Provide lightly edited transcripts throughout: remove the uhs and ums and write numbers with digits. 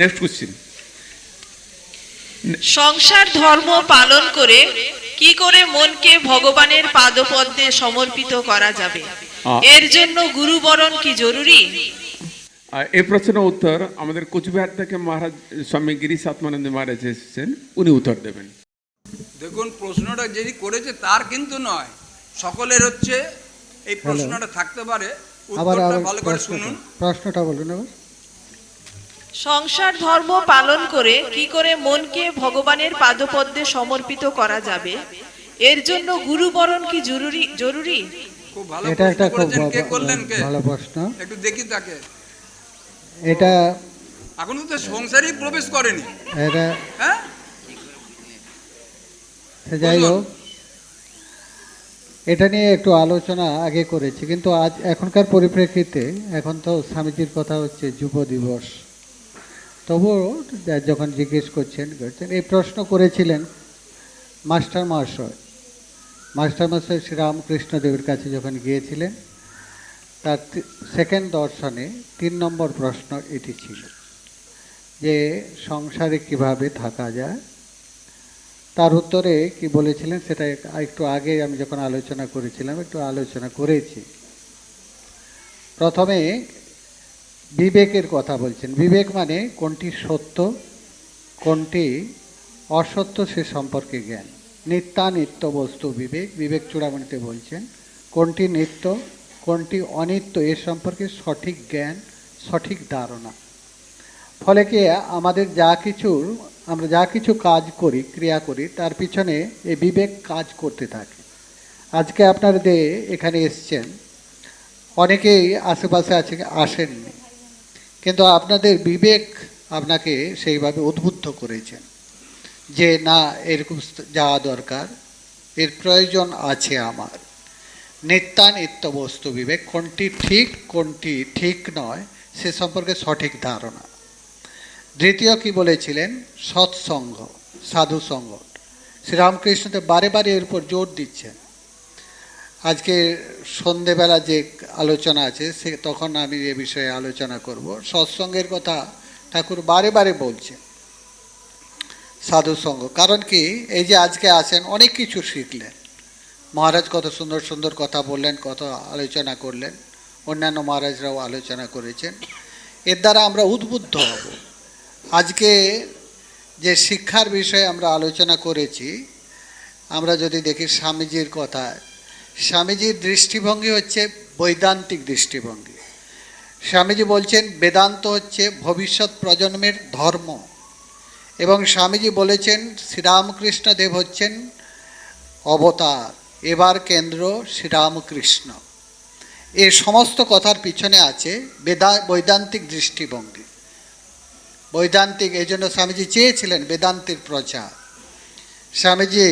Next question. সংসার ধর্ম পালন করে কি করে মনকে ভগবানের পাদপদ্মে সমর্পিত করা যাবে? এর জন্য গুরুবরণ কি জরুরি? এই প্রশ্নের উত্তর আমাদের কোচবিহার থেকে মহারাজ স্বামী গিরিশ আত্মানন্দ মহারাজ এসেছেন, উনি উত্তর দেবেন। দেখুন, প্রশ্নটা যিনি করেছে তার কিন্তু নয়, সকলের হচ্ছে এই প্রশ্নটা থাকতে পারে। উত্তরটা ভালো করে শুনুন। প্রশ্নটা বলুন আবার। সংসার ধর্ম পালন করে কি করে মনকে ভগবানের পাদপদ্মে সমর্পিত করা যাবে? এর জন্য গুরুবরণ কি জরুরি? খুব ভালো এটা একটা খুব কে করলেন, কে ভালো প্রশ্ন। একটু দেখি তাকে। এটা এখন তো সংসারই প্রবেশ করেনি। এটা হ্যাঁ, যাই হোক, এটা নিয়ে একটু আলোচনা আগে করেছি, কিন্তু আজ এখনকার পরিপ্রেক্ষিতে এখন তো স্বামীজির কথা হচ্ছে যুব দিবস। তবুও যখন জিজ্ঞেস করছেন এই প্রশ্ন করেছিলেন মাস্টার মহাশয় শ্রীরামকৃষ্ণদেবের কাছে যখন গিয়েছিলেন, তার সেকেন্ড দর্শনে 3 নম্বর প্রশ্ন এটি ছিল যে সংসারে কিভাবে থাকা যায়। তার উত্তরে কি বলেছিলেন সেটা একটু আগে আমি যখন আলোচনা করেছিলাম একটু আলোচনা করেছি। প্রথমে বিবেকের কথা বলছেন। বিবেক মানে কোনটি সত্য কোনটি অসত্য সে সম্পর্কে জ্ঞান। নিত্যানিত্য বস্তু বিবেক। বিবেক চূড়ামণিতে বলছেন কোনটি নিত্য কোনটি অনিত্য এ সম্পর্কে সঠিক জ্ঞান, সঠিক ধারণা। ফলে কি আমরা যা কিছু কাজ করি, ক্রিয়া করি, তার পিছনে এই বিবেক কাজ করতে থাকে। আজকে আপনারা এখানে এসছেন, অনেকেই আশেপাশে আসেননি, কিন্তু আপনাদের বিবেক আপনাকে সেইভাবে উদ্বুদ্ধ করেছেন যে না, এরকম যাওয়া দরকার, এর প্রয়োজন আছে আমার। নিত্যানিত্য বস্তু বিবেক, কোনটি ঠিক কোনটি ঠিক নয় সে সম্পর্কে সঠিক ধারণা। দ্বিতীয় কি বলেছিলেন? সৎসঙ্গ, সাধুসঙ্গ। শ্রীরামকৃষ্ণতে বারে বারে এর উপর জোর দিচ্ছেন। আজকে সন্ধেবেলা যে আলোচনা আছে তখন আমি এ বিষয়ে আলোচনা করব। সৎসঙ্গের কথা ঠাকুর বারে বারে বলছেন, সাধুসঙ্গ। কারণ কি, এই যে আজকে আসেন অনেক কিছু শিখলেন, মহারাজ কত সুন্দর সুন্দর কথা বললেন, কত আলোচনা করলেন, অন্যান্য মহারাজরাও আলোচনা করেছেন। এর দ্বারা আমরা উদ্বুদ্ধ হব। আজকে যে শিক্ষার বিষয়ে আমরা আলোচনা করেছি, আমরা যদি দেখি স্বামীজির কথা, স্বামীজির দৃষ্টিভঙ্গি হচ্ছে বৈদান্তিক দৃষ্টিভঙ্গি। স্বামীজি বলছেন বেদান্ত হচ্ছে ভবিষ্যৎ প্রজন্মের ধর্ম, এবং স্বামীজি বলেছেন শ্রীরামকৃষ্ণ দেব হচ্ছেন অবতার, এবার কেন্দ্র শ্রীরামকৃষ্ণ। এই সমস্ত কথার পিছনে আছে বৈদান্তিক দৃষ্টিভঙ্গি। বৈদান্তিক, এই জন্য স্বামীজি চেয়েছিলেন বেদান্তের প্রচার। স্বামীজি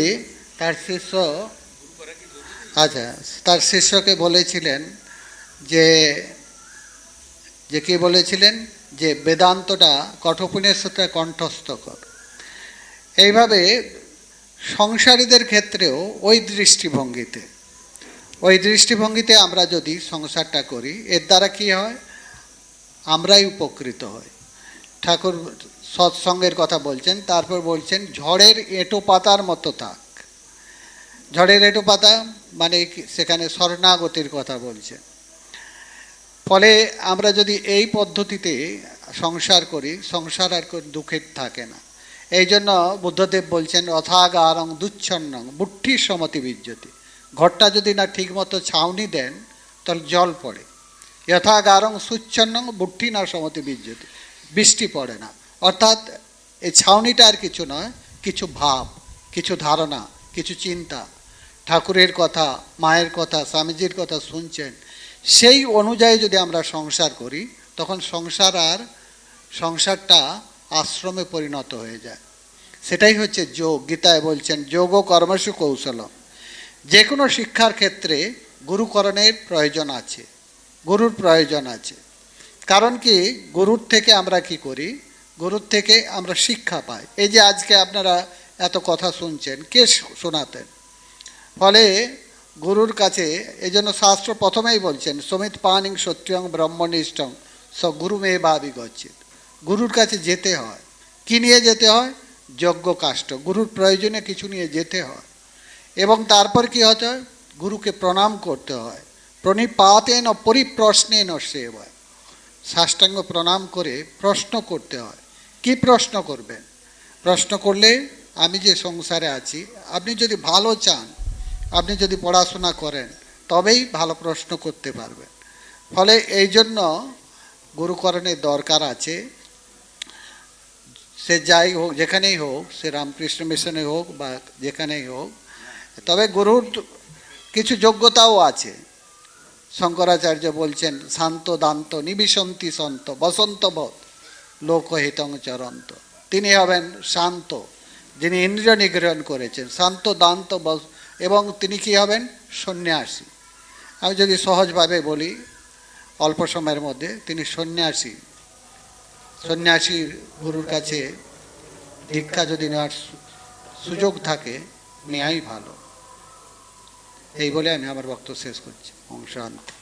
তার শিষ্যকে বলেছিলেন যে কি বলেছিলেন যে বেদান্তটা কঠোপনিষদে কণ্ঠস্থ কর। এইভাবে সংসারীদের ক্ষেত্রেও ওই দৃষ্টিভঙ্গিতে আমরা যদি সংসারটা করি, এর দ্বারা কি হয়? আমরাই উপকৃত হই। ঠাকুর সৎসঙ্গের কথা বলছেন, তারপর বলছেন ঝড়ের এঁটো পাতার মতো থাক। ঝড়ের এঁটো পাতা মানে সেখানে শরণাগতির কথা বলছেন। ফলে আমরা যদি এই পদ্ধতিতে সংসার করি, সংসার আর দুঃখের থাকে না। এই জন্য বুদ্ধদেব বলছেন অথাগারং দুচ্ছন্নং বুট্ঠি সমতি বিজ্জতি। ঘরটা যদি না ঠিকমতো ছাউনি দেন তাহলে জল পড়ে। যথাগারং সুচ্ছন্নং বুট্ঠি না সমতি বিজ্জতি, বৃষ্টি পড়ে না। অর্থাৎ এই ছাউনিটা আর কিছু নয়, কিছু ভাব, কিছু ধারণা, কিছু চিন্তা। ঠাকুরের কথা, মায়ের কথা, স্বামীজির কথা শুনছেন, সেই অনুযায়ী যদি আমরা সংসার করি, তখন সংসারটা আশ্রমে পরিণত হয়ে যায়। সেটাই হচ্ছে যোগ। গীতায় বলছেন যোগ কর্মসু কৌশল। যে কোনো শিক্ষার ক্ষেত্রে গুরুকরণের প্রয়োজন আছে, গুরুর প্রয়োজন আছে। কারণ কি, গুরুর থেকে আমরা কি করি? গুরুর থেকে আমরা শিক্ষা পাই। এই যে আজকে আপনারা এত কথা শুনছেন, কে শোনাতেন? ফলে গুরুর কাছে, এই জন্য শাস্ত্র প্রথমেই বলছেন সমিত পানিং সত্যং ব্রহ্মনিষ্ঠং স গুরুমেবাবিগচ্ছিত। গুরুর কাছে যেতে হয়। কি নিয়ে যেতে হয়? যজ্ঞ কাষ্ঠ, গুরুর প্রয়োজনে কিছু নিয়ে যেতে হয়। এবং তারপর কি হতে হয়? গুরুকে প্রণাম করতে হয়। প্রণিপাতেন পরিপ্রশ্নেন সেবা, সাষ্টাঙ্গ প্রণাম করে প্রশ্ন করতে হয়। কি প্রশ্ন করবেন? প্রশ্ন করলে আমি যে সংসারে আছি, আপনি যদি ভালো চান, আপনি যদি পড়াশোনা করেন, তবেই ভালো প্রশ্ন করতে পারবেন। ফলে এই জন্য গুরুকরণের দরকার আছে। সে যাই হোক, যেখানেই হোক, সে রামকৃষ্ণ মিশনে হোক বা যেখানেই হোক, তবে গুরুর কিছু যোগ্যতাও আছে। শঙ্করাচার্য বলছেন, শান্ত দান্ত নিবিশন্তি সন্ত বসন্ত বোধ লোকহিতং চরন্ত। তিনি হবেন শান্ত, যিনি ইন্দ্রিয় নিগ্রহণ করেছেন, শান্ত দান্ত এবং তিনি কি হবেন? সন্ন্যাসী। আমি যদি সহজভাবে বলি অল্প সময়ের মধ্যে, তিনি সন্ন্যাসী। সন্ন্যাসীর গুরুর কাছে দীক্ষা যদি নেওয়ার সুযোগ থাকে, নেওয়াই ভালো। এই বলে আমি আমার বক্তব্য শেষ করছি। ওম শান্তি।